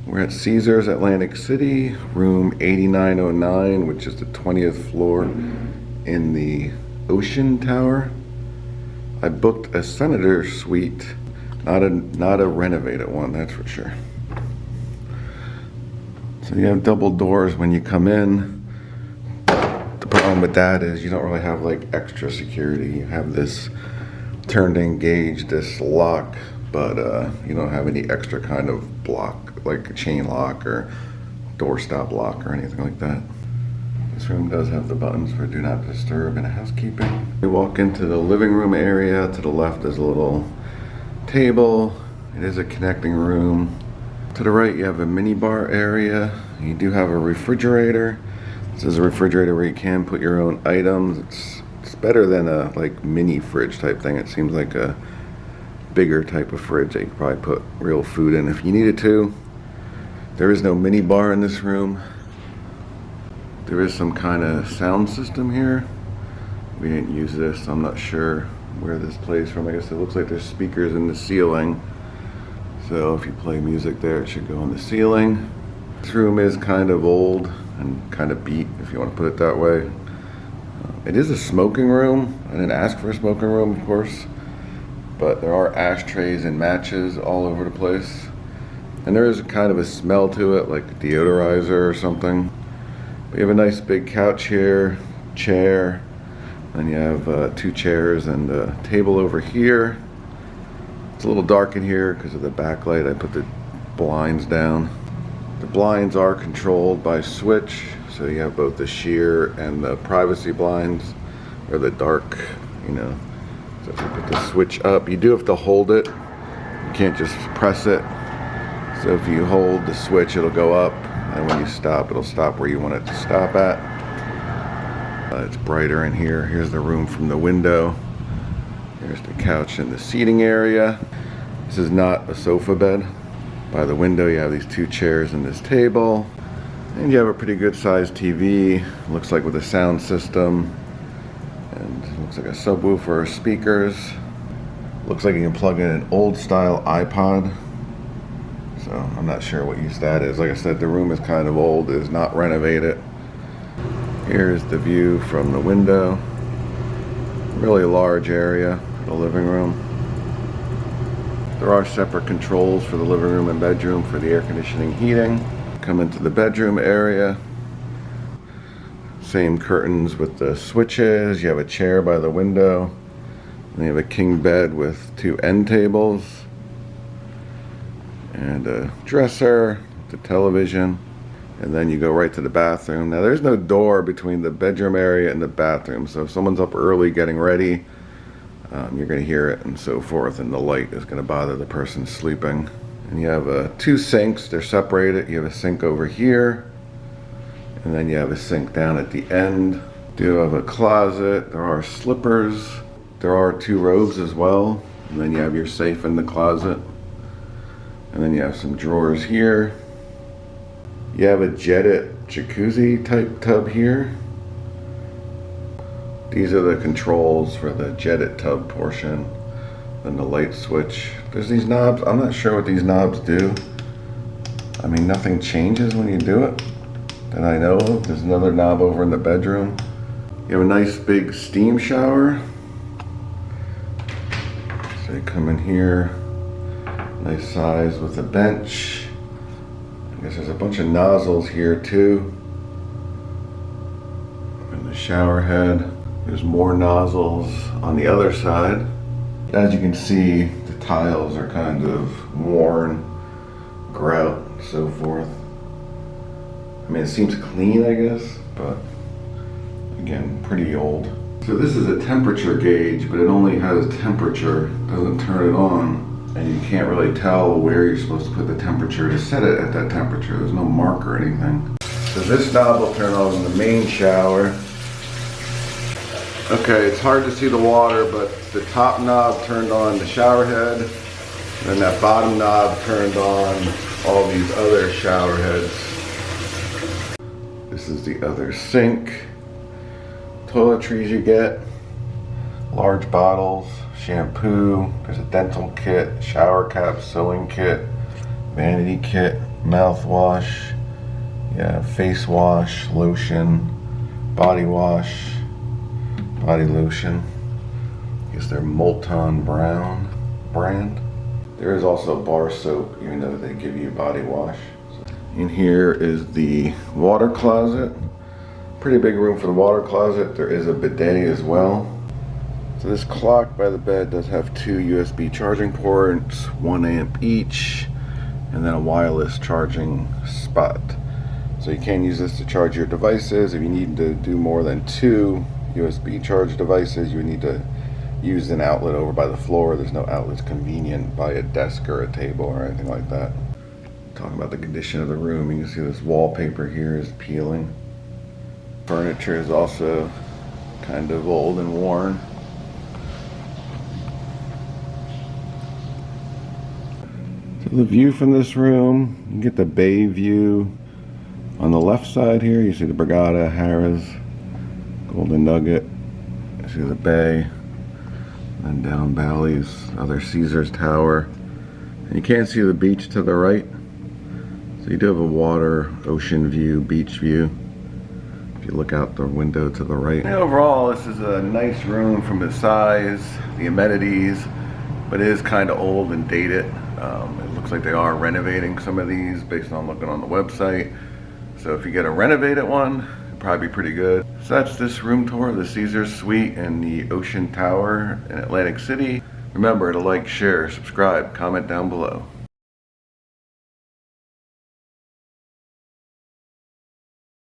We're at Caesars Atlantic City, room 8909, which is the 20th floor in the Ocean Tower. I booked a Senator suite, not a renovated one, that's for sure. So you have double doors when you come in. The problem with that is you don't really have like extra security. You have this turn to engage, this lock, but you don't have any extra kind of block, like a chain lock or doorstop lock or anything like that. This room does have the buttons for do not disturb and housekeeping. We walk into the living room area. To the left is a little table. It is a connecting room. To the right you have a mini bar area. You do have a refrigerator. This is a refrigerator where you can put your own items. It's better than a like mini fridge type thing. It seems like a bigger type of fridge that you could probably put real food in if you needed to. There is no mini bar in this room. There is some kind of sound system here. We didn't use this. I'm not sure where this plays from. I guess it looks like there's speakers in the ceiling. So if you play music there, it should go on the ceiling. This room is kind of old and kind of beat, if you want to put it that way. It is a smoking room. I didn't ask for a smoking room, of course, but there are ashtrays and matches all over the place. And there is kind of a smell to it, like a deodorizer or something. But you have a nice big couch here, chair, and you have 2 chairs and a table over here. It's a little dark in here because of the backlight. I put the blinds down. The blinds are controlled by switch, so you have both the sheer and the privacy blinds, or the dark, you know. So if you put the switch up, you do have to hold it. You can't just press it. So if you hold the switch, it'll go up, and when you stop, it'll stop where you want it to stop at. It's brighter in here. Here's the room from the window. Here's the couch and the seating area. This is not a sofa bed. By the window, you have these 2 chairs and this table. And you have a pretty good sized TV. Looks like with a sound system. And looks like a subwoofer or speakers. Looks like you can plug in an old style iPod. So I'm not sure what use that is. Like I said, the room is kind of old. It is not renovated. Here's the view from the window. Really large area for the living room. There are separate controls for the living room and bedroom for the air conditioning, heating. Come into the bedroom area. Same curtains with the switches. You have a chair by the window. And you have a king bed with 2 end tables. And a dresser, the television. And then you go right to the bathroom. Now there's no door between the bedroom area and the bathroom. So if someone's up early getting ready, you're going to hear it and so forth, and the light is going to bother the person sleeping. And you have 2 sinks. They're separated. You have a sink over here, and then you have a sink down at the end. You do have a closet. There are slippers. There are 2 robes as well. And then you have your safe in the closet. And then you have some drawers here. You have a jetted jacuzzi type tub here. These are the controls for the jetted tub portion. Then the light switch. There's these knobs. I'm not sure what these knobs do. I mean, nothing changes when you do it that I know of. There's another knob over in the bedroom. You have a nice big steam shower. So you come in here. Nice size with a bench. I guess there's a bunch of nozzles here too. And the shower head. There's more nozzles on the other side. As you can see, the tiles are kind of worn, grout, and so forth. I mean, it seems clean, I guess, but again, pretty old. So this is a temperature gauge, but it only has temperature, doesn't turn it on. And you can't really tell where you're supposed to put the temperature to set it at that temperature. There's no mark or anything. So this knob will turn on in the main shower. Okay, it's hard to see the water, but the top knob turned on the shower head, and then that bottom knob turned on all these other shower heads. This is the other sink. Toiletries you get, large bottles, shampoo, there's a dental kit, shower cap, sewing kit, vanity kit, mouthwash, yeah, face wash, lotion, body wash, body lotion. I guess they're Molton Brown brand. There is also bar soap, even though they give you body wash. In here is the water closet. Pretty big room for the water closet. There is a bidet as well. So this clock by the bed does have 2 USB charging ports, 1 amp each, and then a wireless charging spot. So you can use this to charge your devices. If you need to do more than 2 USB charge devices, you would need to use an outlet over by the floor. There's no outlets convenient by a desk or a table or anything like that. Talking about the condition of the room, you can see this wallpaper here is peeling. Furniture is also kind of old and worn. So the view from this room, you can get the bay view. On the left side here, you see the Brigada, Harrah's, Golden Nugget. You see the bay. And down Bally's, other Caesar's Tower. And you can't see the beach to the right. So you do have a water, ocean view, beach view. If you look out the window to the right. And overall, this is a nice room from the size, the amenities, but it is kind of old and dated. It looks like they are renovating some of these based on looking on the website. So if you get a renovated one, it'll probably be pretty good. So that's this room tour of the Caesars Suite and the Ocean Tower in Atlantic City. Remember to like, share, subscribe, comment down below.